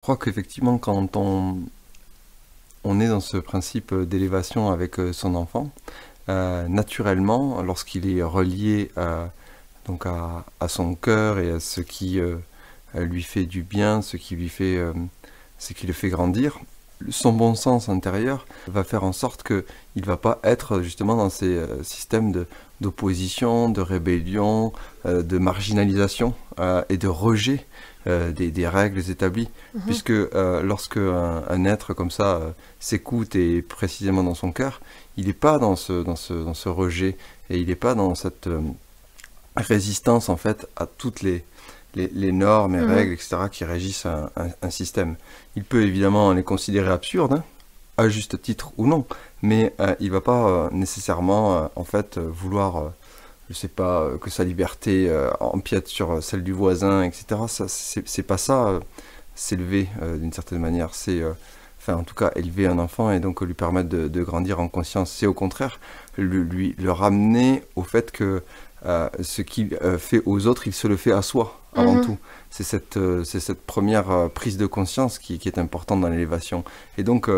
Je crois qu'effectivement, quand on est dans ce principe d'élévation avec son enfant, naturellement, lorsqu'il est relié donc à son cœur et à ce qui lui fait du bien, ce qui le fait grandir, son bon sens intérieur va faire en sorte qu'il ne va pas être justement dans ces systèmes d'opposition, de rébellion, de marginalisation et de rejet des règles établies. Puisque lorsque un être comme ça s'écoute et précisément dans son cœur, il n'est pas dans ce rejet et il n'est pas dans cette résistance en fait à toutes les normes et règles, etc., qui régissent un système. Il peut évidemment les considérer absurdes, hein, à juste titre ou non, mais il ne va pas nécessairement en fait vouloir, je sais pas, que sa liberté empiète sur celle du voisin, etc. Ça, c'est pas ça, s'élever d'une certaine manière. C'est, enfin, en tout cas, élever un enfant et donc lui permettre de grandir en conscience. C'est au contraire le ramener au fait que ce qu'il fait aux autres, il se le fait à soi, avant tout. C'est cette première prise de conscience qui est importante dans l'élévation. Et donc,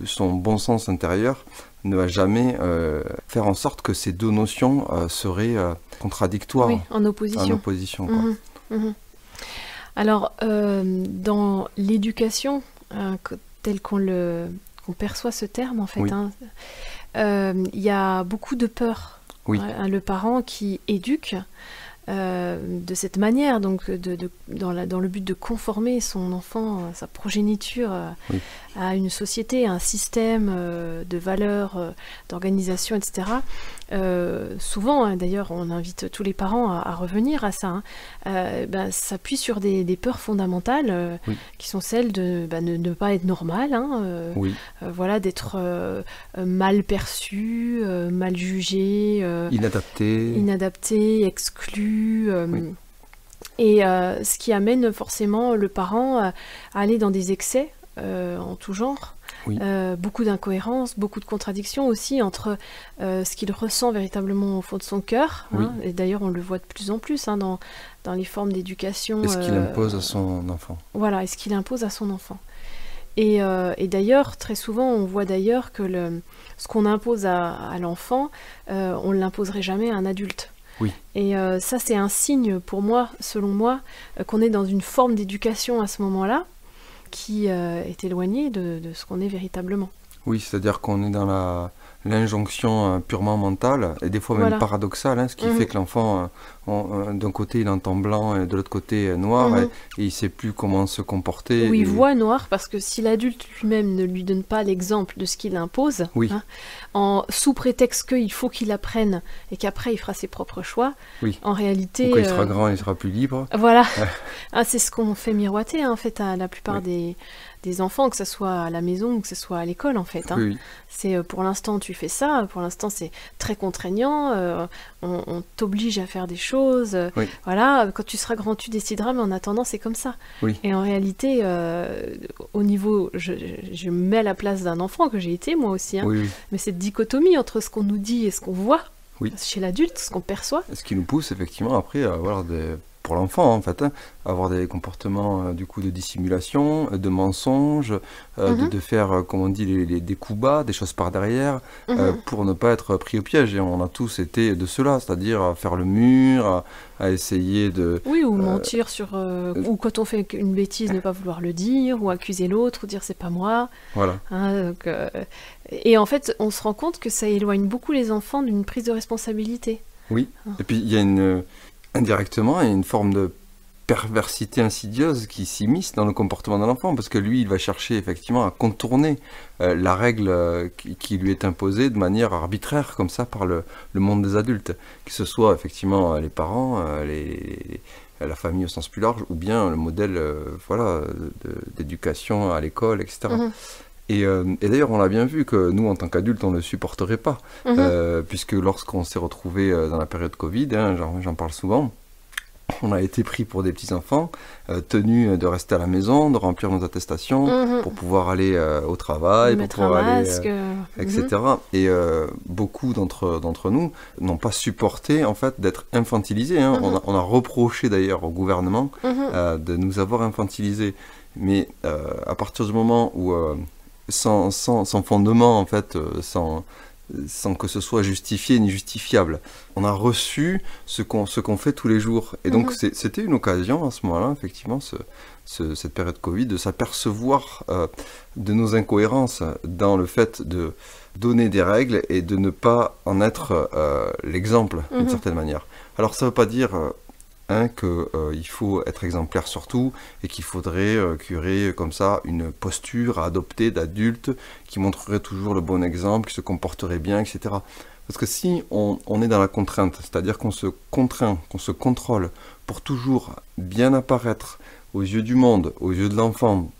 son bon sens intérieur ne va jamais faire en sorte que ces deux notions seraient contradictoires. Oui, en opposition. En opposition, quoi. Alors, dans l'éducation, telle qu'on perçoit ce terme, en fait, Oui. Il y a beaucoup de peur. Oui. Le parent qui éduque de cette manière, donc dans le but de conformer son enfant, sa progéniture Oui. à une société, à un système de valeurs, d'organisation, etc. Souvent, hein, d'ailleurs, on invite tous les parents à revenir à ça, hein, s'appuie sur des peurs fondamentales Oui. qui sont celles de ne pas être normal, hein, Oui. voilà, d'être mal perçu, mal jugé, inadapté, exclu. Oui. Et ce qui amène forcément le parent à aller dans des excès en tout genre. Oui. Beaucoup d'incohérences, beaucoup de contradictions aussi entre ce qu'il ressent véritablement au fond de son cœur, Oui. hein, et d'ailleurs on le voit de plus en plus, hein, dans les formes d'éducation. Et ce qu'il impose à son enfant. Voilà, et ce qu'il impose à son enfant. Et d'ailleurs, très souvent, on voit d'ailleurs que ce qu'on impose à l'enfant, on ne l'imposerait jamais à un adulte. Oui. Et ça, c'est un signe pour moi, selon moi, qu'on est dans une forme d'éducation à ce moment-là qui est éloignée de ce qu'on est véritablement. Oui, c'est-à-dire qu'on est dans l'injonction purement mentale, et des fois même Voilà. paradoxale, hein, ce qui fait que l'enfant, d'un côté il entend blanc et de l'autre côté noir, et il ne sait plus comment se comporter. Ou il voit noir, parce que si l'adulte lui-même ne lui donne pas l'exemple de ce qu'il impose, Oui. hein, sous prétexte qu'il faut qu'il apprenne et qu'après il fera ses propres choix, Oui. en réalité... Ou quand il sera grand, il sera plus libre. Voilà, c'est ce qu'on fait miroiter, hein, en fait, à la plupart des enfants, que ce soit à la maison ou que ce soit à l'école, en fait. Hein. Oui, oui. C'est pour l'instant tu fais ça, pour l'instant c'est très contraignant, on t'oblige à faire des choses, Oui. voilà, quand tu seras grand tu décideras, mais en attendant c'est comme ça. Oui. Et en réalité, au niveau, je me mets à la place d'un enfant que j'ai été moi aussi, hein, Oui, oui. mais cette dichotomie entre ce qu'on nous dit et ce qu'on voit, Oui. chez l'adulte, ce qu'on perçoit. Ce qui nous pousse effectivement après à avoir pour l'enfant en fait, hein, avoir des comportements du coup de dissimulation, de mensonges, de faire, comme on dit, des coups bas, des choses par derrière, pour ne pas être pris au piège. Et on a tous été de cela, c'est-à-dire à faire le mur, à essayer de... Oui, ou mentir sur... ou quand on fait une bêtise, ne pas vouloir le dire, ou accuser l'autre, ou dire c'est pas moi. Voilà. Hein, donc, et en fait, on se rend compte que ça éloigne beaucoup les enfants d'une prise de responsabilité. Oui, et puis il y a indirectement, il y a une forme de perversité insidieuse qui s'immisce dans le comportement de l'enfant, parce que lui, il va chercher effectivement à contourner la règle qui lui est imposée de manière arbitraire, comme ça, par le monde des adultes, que ce soit effectivement les parents, la famille au sens plus large, ou bien le modèle d'éducation à l'école, etc. Et d'ailleurs, on l'a bien vu que nous, en tant qu'adultes, on ne le supporterait pas, puisque lorsqu'on s'est retrouvés dans la période Covid, hein, j'en parle souvent, on a été pris pour des petits-enfants, tenus de rester à la maison, de remplir nos attestations, pour pouvoir aller au travail, pour pouvoir aller, etc. Et beaucoup d'entre nous n'ont pas supporté, en fait, d'être infantilisés. Hein. On a reproché d'ailleurs au gouvernement de nous avoir infantilisés. Mais à partir du moment où, sans fondement, en fait, sans que ce soit justifié ni justifiable, on a reçu ce qu'on fait tous les jours. Et donc, c'était une occasion, à ce moment-là, effectivement, cette période Covid, de s'apercevoir de nos incohérences dans le fait de donner des règles et de ne pas en être l'exemple, d'une certaine manière. Alors, ça ne veut pas dire qu'il faut être exemplaire sur tout et qu'il faudrait curer comme ça une posture à adopter d'adulte qui montrerait toujours le bon exemple, qui se comporterait bien, etc. Parce que si on est dans la contrainte, c'est-à-dire qu'on se contraint, qu'on se contrôle pour toujours bien apparaître aux yeux du monde, aux yeux de l'enfant,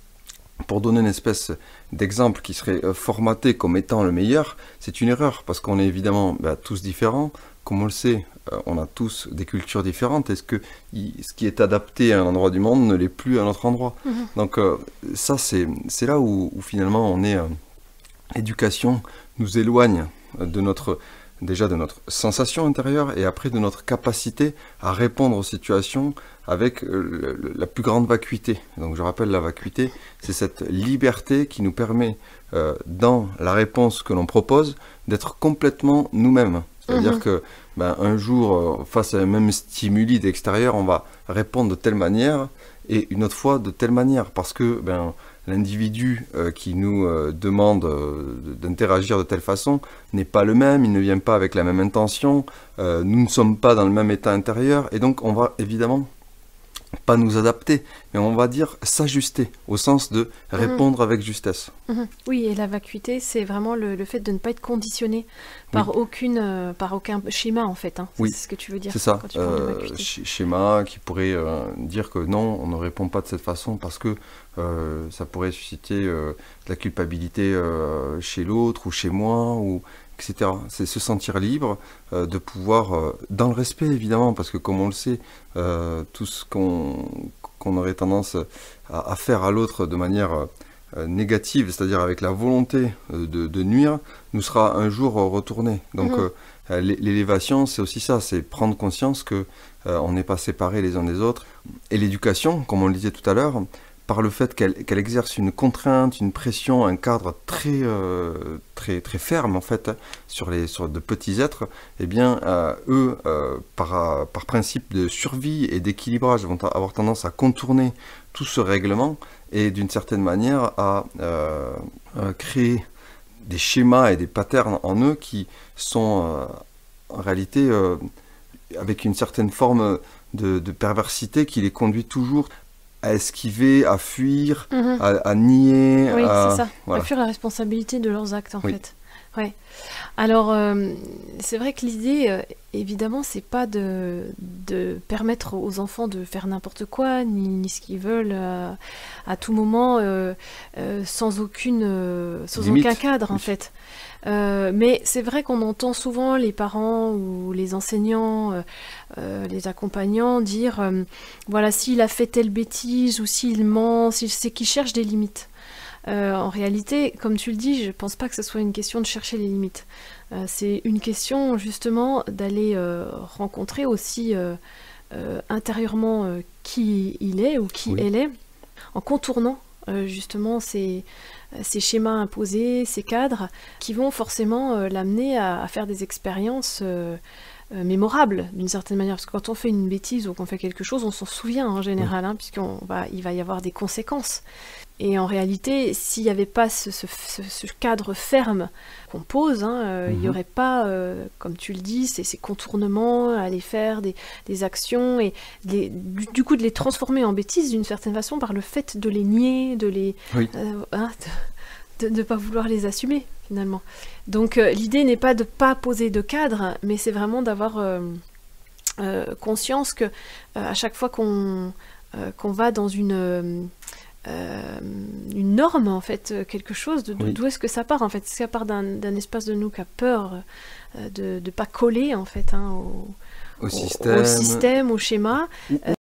pour donner une espèce d'exemple qui serait formaté comme étant le meilleur, c'est une erreur, parce qu'on est évidemment tous différents. Comme on le sait, on a tous des cultures différentes. Est-ce que ce qui est adapté à un endroit du monde ne l'est plus à un autre endroit? Donc ça, c'est là où finalement on est... l'éducation nous éloigne déjà de notre sensation intérieure et après de notre capacité à répondre aux situations avec la plus grande vacuité. Donc je rappelle, la vacuité, c'est cette liberté qui nous permet, dans la réponse que l'on propose, d'être complètement nous-mêmes. C'est-à-dire que un jour, face à un même stimuli d'extérieur, on va répondre de telle manière et une autre fois de telle manière, parce que l'individu qui nous demande d'interagir de telle façon n'est pas le même, il ne vient pas avec la même intention, nous ne sommes pas dans le même état intérieur, et donc on va évidemment pas nous adapter, mais on va dire s'ajuster, au sens de répondre avec justesse. Oui, et la vacuité, c'est vraiment le fait de ne pas être conditionné par aucun schéma, en fait. Oui, c'est ce que tu veux dire. C'est ça, quand tu parles de vacuité. Schéma qui pourrait dire que non, on ne répond pas de cette façon parce que ça pourrait susciter de la culpabilité chez l'autre ou chez moi, etc. C'est se sentir libre de pouvoir, dans le respect évidemment, parce que comme on le sait, tout ce qu'on aurait tendance à faire à l'autre de manière négative, c'est-à-dire avec la volonté de nuire, nous sera un jour retourné. Donc l'élévation, c'est aussi ça, c'est prendre conscience que on n'est pas séparés les uns des autres. Et l'éducation, comme on le disait tout à l'heure, par le fait qu'elle exerce une contrainte, une pression, un cadre très ferme en fait sur de petits êtres, eh bien eux, par principe de survie et d'équilibrage, vont avoir tendance à contourner tout ce règlement et d'une certaine manière à créer des schémas et des patterns en eux qui sont en réalité avec une certaine forme de perversité qui les conduit toujours à esquiver, à fuir, à nier. Oui, c'est ça. Voilà. À fuir la responsabilité de leurs actes, en fait. Ouais. Alors, c'est vrai que l'idée, évidemment, c'est pas de permettre aux enfants de faire n'importe quoi, ni ce qu'ils veulent à tout moment, sans aucun cadre, en fait. Mais c'est vrai qu'on entend souvent les parents ou les enseignants, les accompagnants dire voilà, s'il a fait telle bêtise ou s'il ment, c'est qu'il cherche des limites. En réalité, comme tu le dis, je ne pense pas que ce soit une question de chercher les limites. C'est une question justement d'aller rencontrer aussi intérieurement qui il est ou qui elle est, en contournant justement ces schémas imposés, ces cadres, qui vont forcément l'amener à faire des expériences mémorables d'une certaine manière. Parce que quand on fait une bêtise ou qu'on fait quelque chose, on s'en souvient en général, puisqu'il va y avoir des conséquences. Et en réalité, s'il n'y avait pas ce cadre ferme qu'on pose, il n'y aurait pas, comme tu le dis, ces contournements, à aller faire des actions et du coup de les transformer en bêtises d'une certaine façon par le fait de les nier, de ne pas vouloir les assumer finalement. Donc l'idée n'est pas de ne pas poser de cadre, mais c'est vraiment d'avoir conscience que à chaque fois qu'on va dans une norme en fait, quelque chose, d'où est-ce que ça part en fait? Est-ce que ça part d'un espace de nous qui a peur de ne pas coller en fait au système, au schéma,